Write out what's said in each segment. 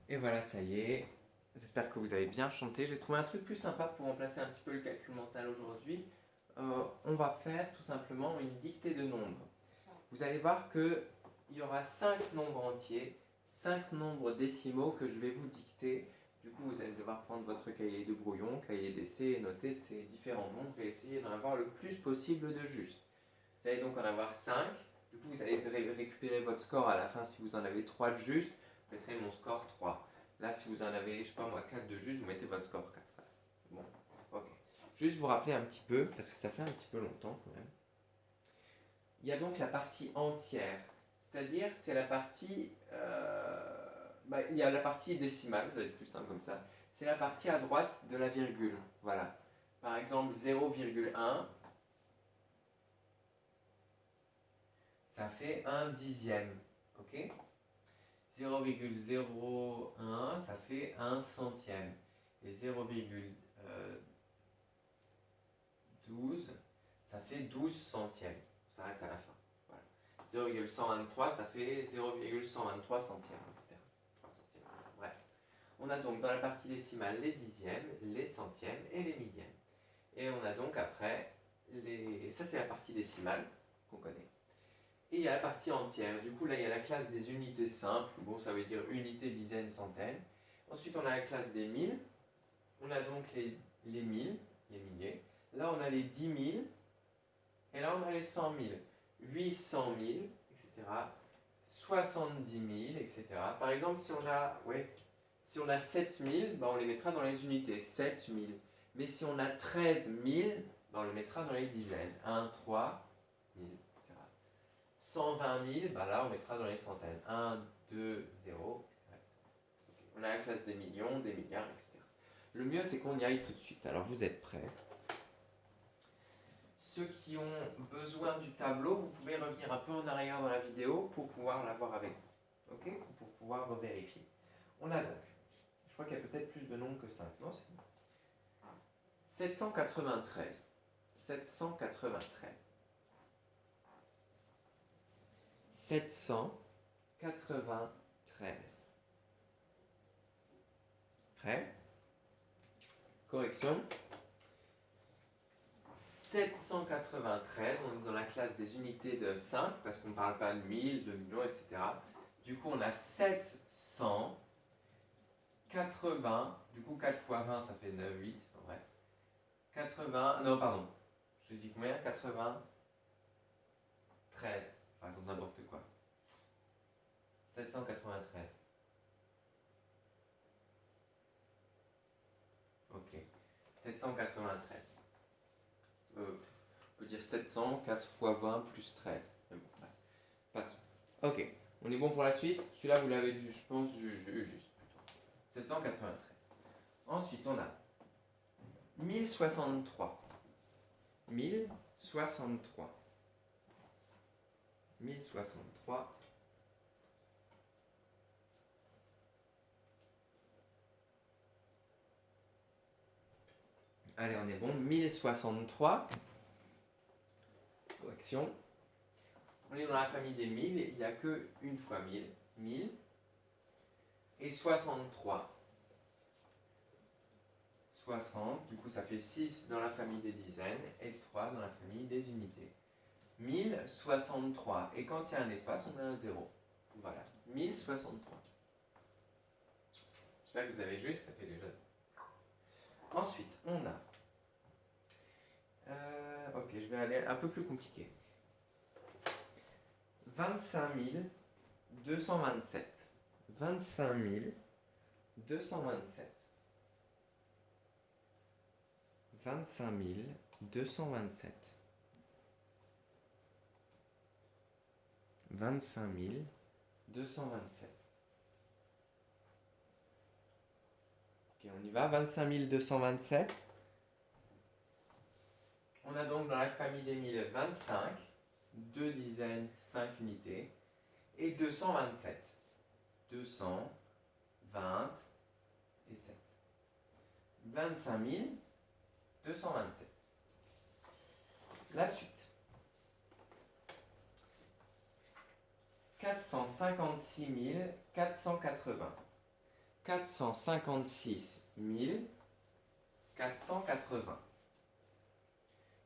Et voilà, ça y est. J'espère que vous avez bien chanté. J'ai trouvé un truc plus sympa pour remplacer un petit peu le calcul mental aujourd'hui. On va faire tout simplement une dictée de nombres. Vous allez voir qu'il y aura 5 nombres entiers, 5 nombres décimaux que je vais vous dicter. Du coup, vous allez devoir prendre votre cahier de brouillon, cahier d'essai et noter ces différents nombres et essayer d'en avoir le plus possible de juste. Vous allez donc en avoir 5. Du coup, vous allez récupérer votre score à la fin si vous en avez 3 de juste. Vous mettrez mon score 3. Là, si vous en avez, je sais pas moi, 4 de juste, vous mettez votre score 4. Bon, ok. Juste vous rappeler un petit peu, parce que ça fait un petit peu longtemps quand même. Il y a donc la partie entière, c'est-à-dire c'est la partie, il y a la partie décimale, ça va être plus simple comme ça. C'est la partie à droite de la virgule, voilà. Par exemple 0,1, ça fait un dixième, ok? 0,01, ça fait un centième. Et 0,12, ça fait 12 centièmes. On s'arrête à la fin. Voilà. 0,123, ça fait 0,123 centièmes, etc. 3 centièmes. Bref. On a donc dans la partie décimale les dixièmes, les centièmes et les millièmes. Et on a donc après, ça c'est la partie décimale qu'on connaît. Et il y a la partie entière. Du coup, là, il y a la classe des unités simples. Bon, ça veut dire unités, dizaines, centaines. Ensuite, on a la classe des mille. On a donc les mille, les milliers. Là, on a les 10 000. Et là, on a les 100 000. 800 000, etc. 70 000, etc. Par exemple, si on a 7 000, on les mettra dans les unités. 7 000. Mais si on a 13 000, on les mettra dans les dizaines. 1, 3 000. 120 000, là on mettra dans les centaines. 1, 2, 0, etc. Okay. On a la classe des millions, des milliards, etc. Le mieux c'est qu'on y aille tout de suite. Alors vous êtes prêts? Ceux qui ont besoin du tableau, vous pouvez revenir un peu en arrière dans la vidéo pour pouvoir l'avoir avec vous. Ok? Pour pouvoir revérifier. On a donc, je crois qu'il y a peut-être plus de nombres que 5. Non, c'est bon. 793. 793. 793. Prêt? Correction. 793, on est dans la classe des unités de 5, parce qu'on ne parle pas de 1000, de millions, etc. Du coup, on a 780, du coup 4 fois 20, ça fait 9, 8, en bref. 80, non, pardon, je dis combien? 93, par exemple n'importe quoi. 793. Ok. 793. On peut dire 700, 4 fois 20 plus 13. Mais bon, ouais. Passons. Ok. On est bon pour la suite? Celui-là, vous l'avez dû, je pense, juste plutôt. 793. Ensuite, on a 1063. 1063. 1063. Allez, on est bon. 1063. Correction. On est dans la famille des 1000. Il n'y a qu'une fois 1000. 1000. Et 63. 60. Du coup, ça fait 6 dans la famille des dizaines et 3 dans la famille des unités. 1063. Et quand il y a un espace, on met un 0. Voilà. 1063. J'espère que vous avez joué, ça fait déjà. Ensuite, on a. Ok, je vais aller un peu plus compliqué. 25 227. 25 227. 25 227. 25 227. Ok, on y va. 25 227. On a donc dans la famille des 1000 25, 2 dizaines, 5 unités, et 227. 220 et 7. 25 227. La suite. 456 480. 456 480.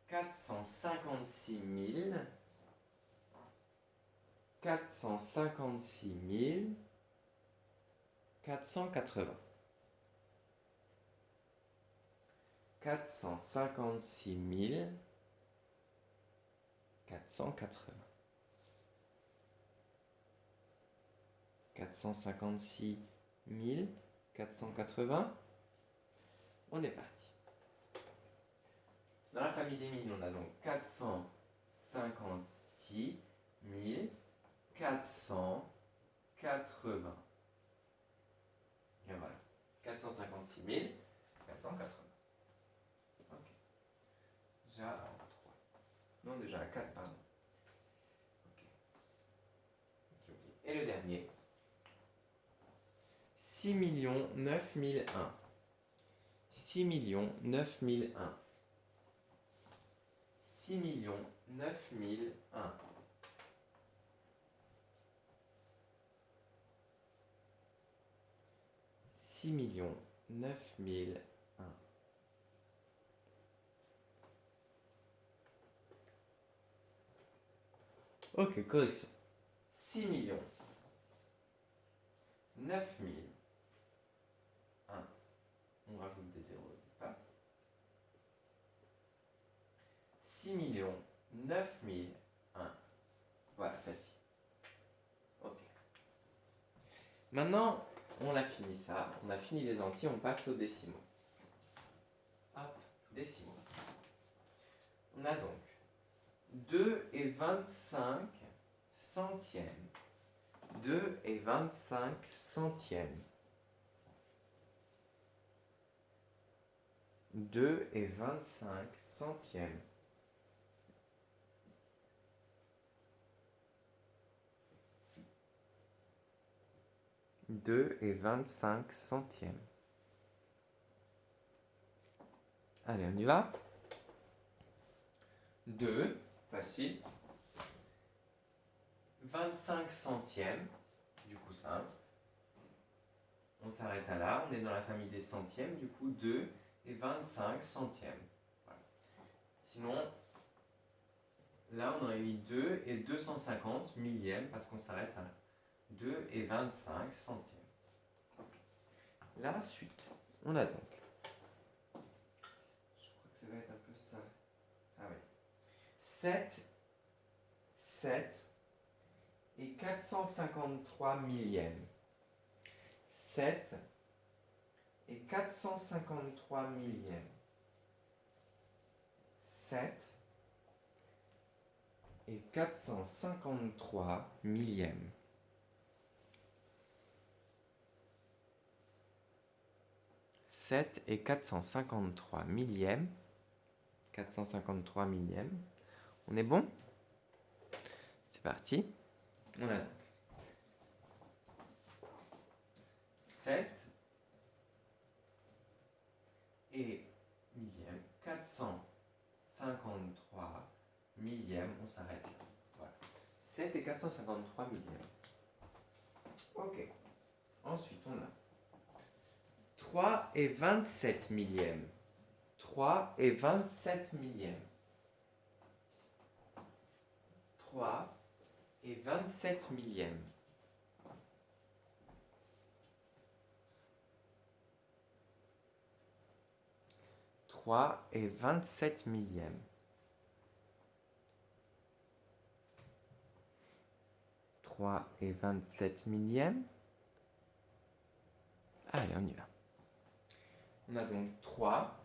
456 456 480. 456 480. 456 480. On est parti. Dans la famille des 1000, on a donc 456 480. Et voilà. 456 480. Ok. Déjà à 3. Non, déjà à 4, pardon. Ok. Et le dernier. 6 9001. 6 9001. 6 9001. 6 9001. Ok, correction. 6 9001. On rajoute des zéros aux espaces. 6 9001. Voilà, facile. Ok. Maintenant, on a fini ça. On a fini les entiers. On passe aux décimaux. Hop, décimaux. On a donc 2 et 25 centièmes. 2 et 25 centièmes. 2 et 25 centièmes. 2 et 25 centièmes. Allez, on y va. 2, facile. 25 centièmes, du coup simple. On s'arrête à là, on est dans la famille des centièmes, du coup 2 et 25 centièmes. Voilà. Sinon, là on aurait mis 2 et 250 millièmes parce qu'on s'arrête à 2 et 25 centièmes. Okay. La suite, on a donc, je crois que ça va être un peu ça. Ah oui. 7 et 453 millièmes. 7 et 453 millièmes. 7 et 453 millièmes. 7 et 453 millièmes. 453 millièmes. On est bon? C'est parti. On a donc 7 et millième, 453 millièmes, on s'arrête là. Voilà. 7 et 453 millièmes. Ok. Ensuite, on a 3 et 27 millièmes. 3 et 27 millièmes. 3 et 27 millièmes. 3 et 27 millièmes. 3 et 27 millièmes. Allez, on y va. On a donc 3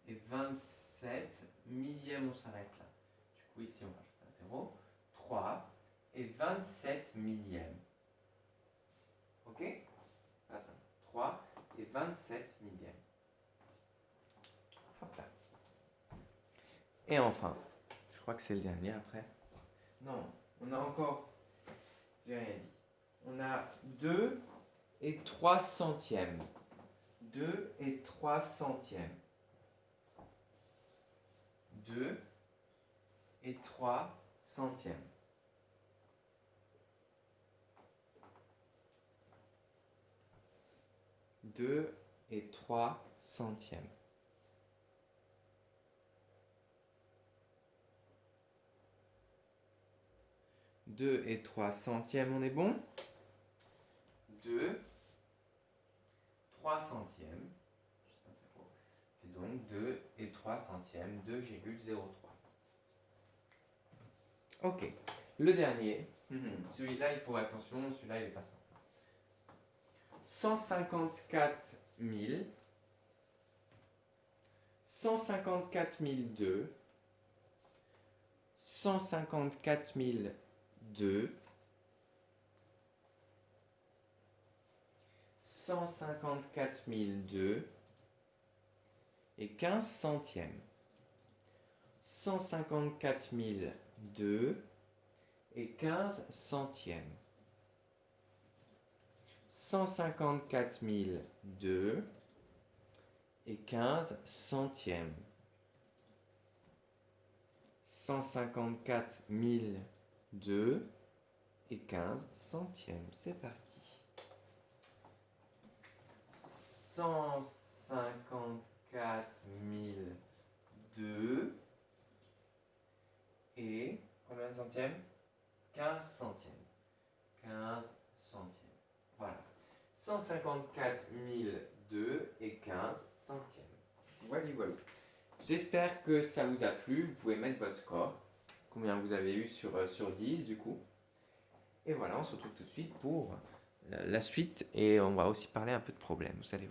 et 27 millièmes, on s'arrête là. Du coup, ici, on rajoute un 0. 3 et 27 millièmes. Ok? Pas ça. 3 et 27 millièmes. Hop là. Et enfin, je crois que c'est le dernier après. Non, on a encore... J'ai rien dit. On a 2 et 3 centièmes. 2 et 3 centièmes. 2 et 3 centièmes. 2 et 3 centièmes. Deux et 3 centièmes, on est bon? 2, 3 centièmes. Et donc 2 et 3 centièmes, 2,03. Ok. Le dernier, celui-là, il faut attention, celui-là, il n'est pas simple. 154 000, 154 002, 154 002, 154 002 et 15 centièmes. 154 002 et 15 centièmes. 154 002 et 15 centièmes. 154 002 et 15 centièmes. C'est parti. 154 002 et combien de centièmes? 15 centièmes. 15 centièmes. Voilà. 154 002 et 15 centièmes. Voilà, voilà. J'espère que ça vous a plu. Vous pouvez mettre votre score. Combien vous avez eu sur 10 du coup. Et voilà, on se retrouve tout de suite pour la suite. Et on va aussi parler un peu de problèmes. Vous allez voir.